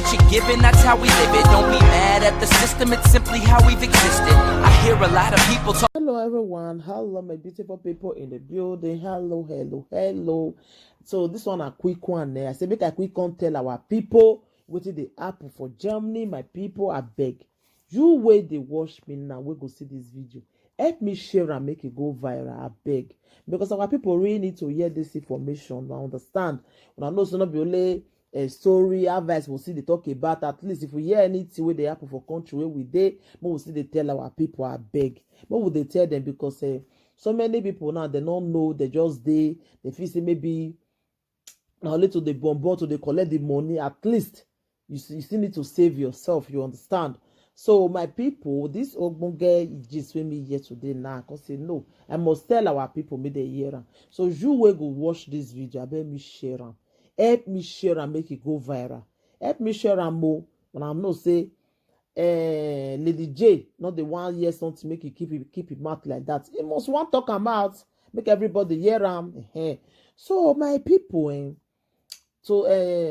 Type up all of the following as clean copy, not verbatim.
what you're given, that's how we live it. Don't be mad at the system, it's simply how we've existed. I hear a lot of people talk. Hello everyone, hello my beautiful people in the building. Hello. So this one a quick one there. I say make a quick one tell our people wetin dey happen for Germany. My people, I beg you wey dey watch me now, we go see this video, help me share and make it go viral, I beg, because our people really need to hear this information. I understand when I know so not be only a story advice we'll see they talk about. At least if we hear anything where they happen for country where we dey, we'll see they tell our people, I beg. What would they tell them? Because so many people now they don't know, they just they feel say maybe now little they bomb to they collect the money. At least you still need to save yourself, you understand? So my people, this ogbonge gist with me here today now, cause say no, I must tell our people me they hear am. So you will go watch this video, I bet me share am. Help me share and make it go viral. Help me share and more. When I know say Lady J, not the one year something make you keep it mouth like that. It must want talk about, make everybody hear am. So my people, so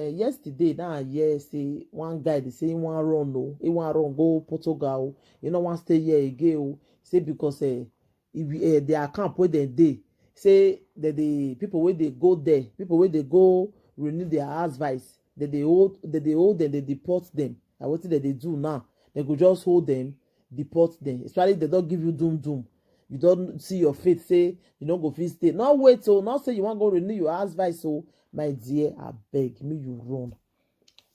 yesterday now say one guy they say he want run go Portugal, you know want stay here again. Say because if their camp where they say that the people where they go there, people where they go renew their advice, that they hold them, they deport them. And what did they do now? They could just hold them, deport them. Especially they don't give you doom. You don't see your faith, say you don't go fit stay. Not wait, so not say you want to go renew your advice. So my dear, I beg me you run.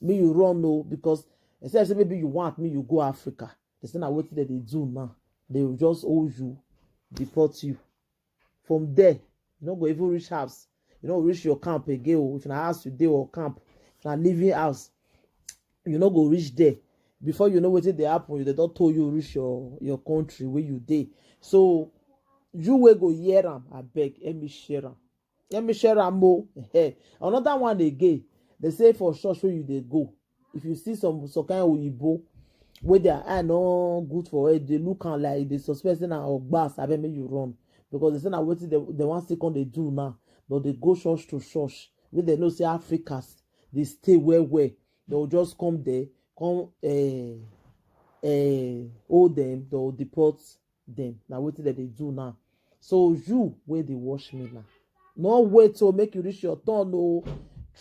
No, because instead of say maybe you want me, you go Africa. They say now what did they do now? They will just hold you, deport you. From there, you don't go even reach house. You don't reach your camp again. If you house you dey or camp, if you living house, you no go reach there. Before you know what they happen, they don't tell you reach your country where you dey. So you will go hear am. I beg, let me share am. Let me share am more. Another one again. They say for church where you dey go. If you see some kind of Oyibo where their eye no good for it, they look am like they suspecting and ogbas. I beg make you run. Because they say now what they want second they do now. But they go church to church. When they know say Africans, they stay where they will just come there, hold them, they will deport them. Now what did they do now? So you where they watch me now. No wait till make you reach your turn. No,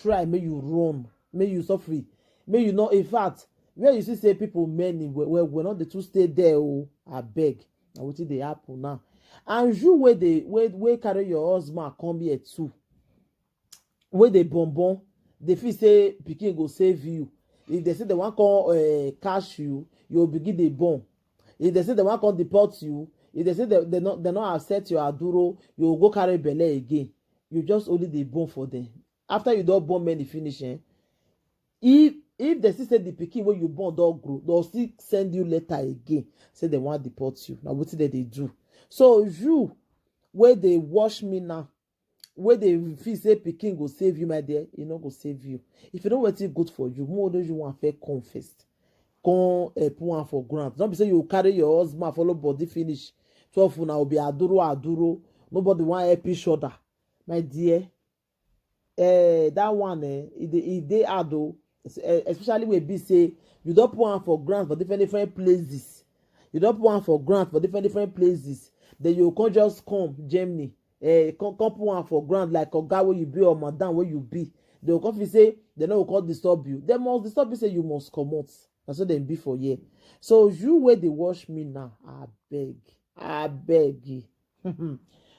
try make you run, make you suffer, make you know. In fact, where you see say people many we're not the two stay there. Oh, I beg. Now what did they happen now? And you where carry your husband come here too. Where they bonbon, they feel say pikin go save you. If they say they want to catch you, you'll begin the bomb. If they say they want to deport you, if they say they not accept your aduro, you'll go carry belle again. You just only the bomb for them. After you don't bomb many finish, if they still say the pikin when you born don't grow, they'll still send you letter again. Say they want to deport you. Now what did they do? So you where they watch me now, where they feel say pikin go save you, my dear, e no go save you. If you know wetin good for you, more than you want fair come first. Come put one for ground. Don't be say you carry your husband follow body finish. 12 now will be aduro. Nobody want help each other. My dear, that one they hard though. Especially when be say you don't put one for ground for different places. You don't put one for ground for different places. Then you can't just come Germany. Come put one for ground like a guy where you be or madam where you be. They will come say they no will disturb you. They must disturb you, say you must come out. That's what they be for here. So you where they watch me now, I beg you.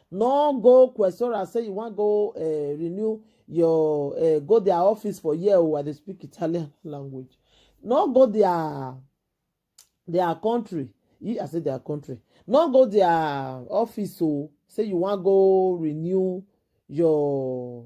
No go question and say you want go renew your go their office for year where they speak Italian language. No go their country. I say their country. No go their office so say you want go renew your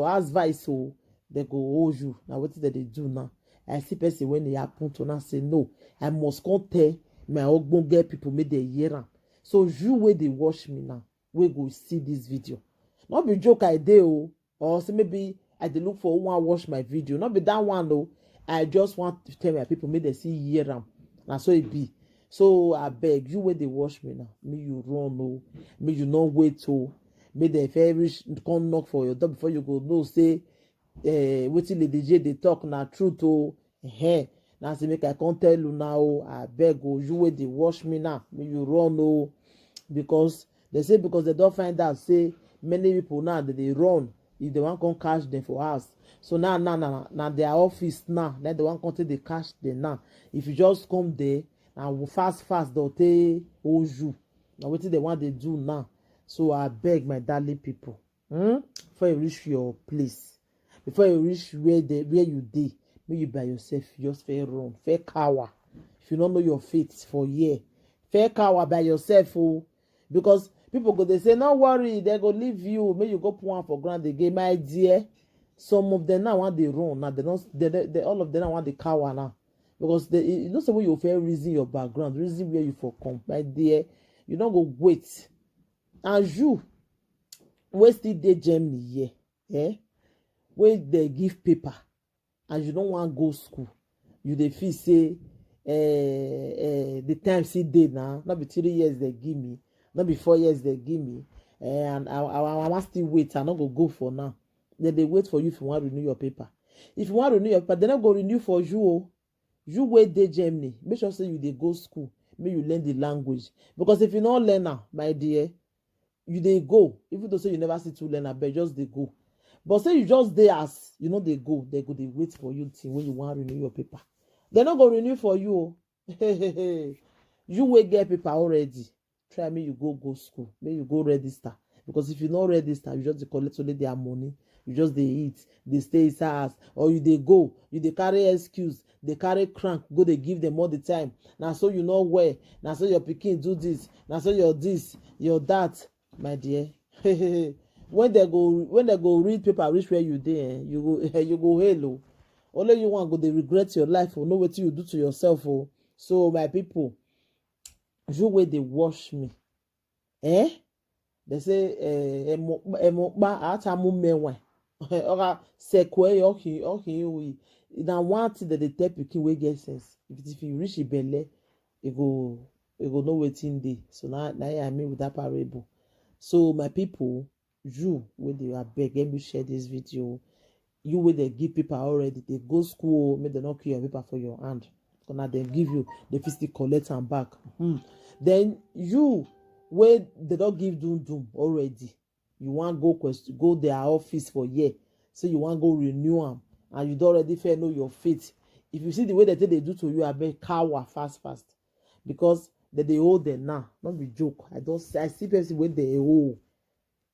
advice so they go hold you. Now what did they do now? I see person when they happen to now say no, I must come tell my ogbonge people make they hear am. So you where they watch me now, we go see this video. Not be joke I do or say maybe I dey look for one watch my video. Not be that one though. I just want to tell my people make they see hear am. Now so it be. So I beg you where they watch me now. Me you run no, me you not wait to. May the fairies come knock for your door before you go no say wetin Lady J they talk na truth oh. Now say make I come tell you now, I beg oh, you wey dey watch me now, make you run oh, because they say because they don't find out say many people now they run if they want come catch them for house. So now their office now, then they want come take the catch them now. If you just come there and fast they'll take hold you. Now what they want they do now. So I beg my darling people, before you reach your place, before you reach where you dey, make you by yourself just fair run, fair cower. If you don't know your fate for year, fair cower by yourself oh, because people go they say no worry, they go leave you, make you go put one for ground again, my dear. Some of them now want they run now, they all of them now want the cower now, because you know say when you fair reason your background, reason where you for come, my dear, you don't go wait. And you wey still dey Germany here, wey dey give paper and you don't want go school, you dey feel say the time still dey now, not be 3 years they give me, not be 4 years they give me, and I want still wait, I not go for now. Then they wait for you if you want to renew your paper. If you want to renew your paper, they're not going to renew for you oh. You wait dey Germany, make sure say you dey go school, make you learn the language, because if you not learn now, my dear, you dey go, even though say you never see to learn, but just dey go. But say you just dey as you know they go they wait for you till when you want to renew your paper. They're not going to renew for you oh. You will get paper already, try me you go school, make you go register, because if you not register, you just collect only their money, you just dey eat, they stay inside house, or you dey go, you dey carry excuse, they carry crank, go they give them all the time. Now so you know where, now so your pikin do this, now so your this, your that, my dear. when they go read paper reach where you dey, you go hello. Only you want go they regret your life or know what you do to yourself oh. So my people, you way they wash me, they say emokba atamu mewe. Oga sekwe okay we. Now one thing that they tell pikin wey get sense, if you reach ibele, you go know wetin dey. So now I mean with that parable. So my people, you wey they abeg, let me share this video. You wey they give paper already, they go school, make they not kill your paper for your hand. So now they give you, they physically collect and back. Then you wey they don't give doom already, you want go their office for year, so you want go renew them, and you don't already fair know your fate. If you see the way that they do to you, I bet cower fast, because they hold them now. Not be joke. I see person when they hold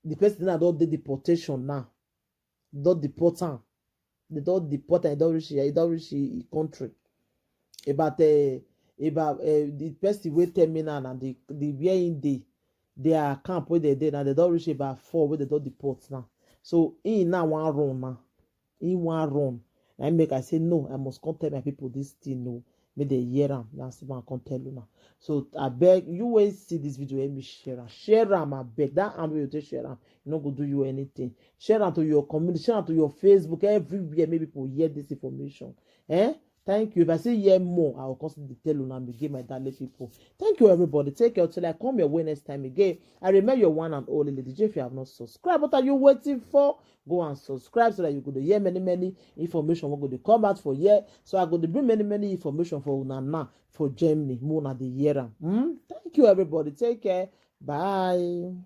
the person that don't do deportation now. Don't deport them. They don't deport and don't reach the country. About the person wait 10 minutes and the where in their camp where they did and they don't reach about 4 where they don't deport now. So in now one run now. In one run. I make I say no, I must come tell my people this thing no. Make they hear them. Now see I come tell you now. So I beg you will see this video, let me share them. Share them, I beg. That amber you take share them. You not go do you anything. Share them to your community, share them to your Facebook, everywhere. Maybe people hear this information. Thank you. If I say hear more, I will constantly tell you and give my darling people. Thank you, everybody. Take care till I come your way next time again. I remember your one and only Lady J. If you have not subscribed, what are you waiting for? Go and subscribe so that you could hear many information. We're going to come out for here. So I'm going to bring many information for Unana, for Germany, more than the year. Thank you, everybody. Take care. Bye.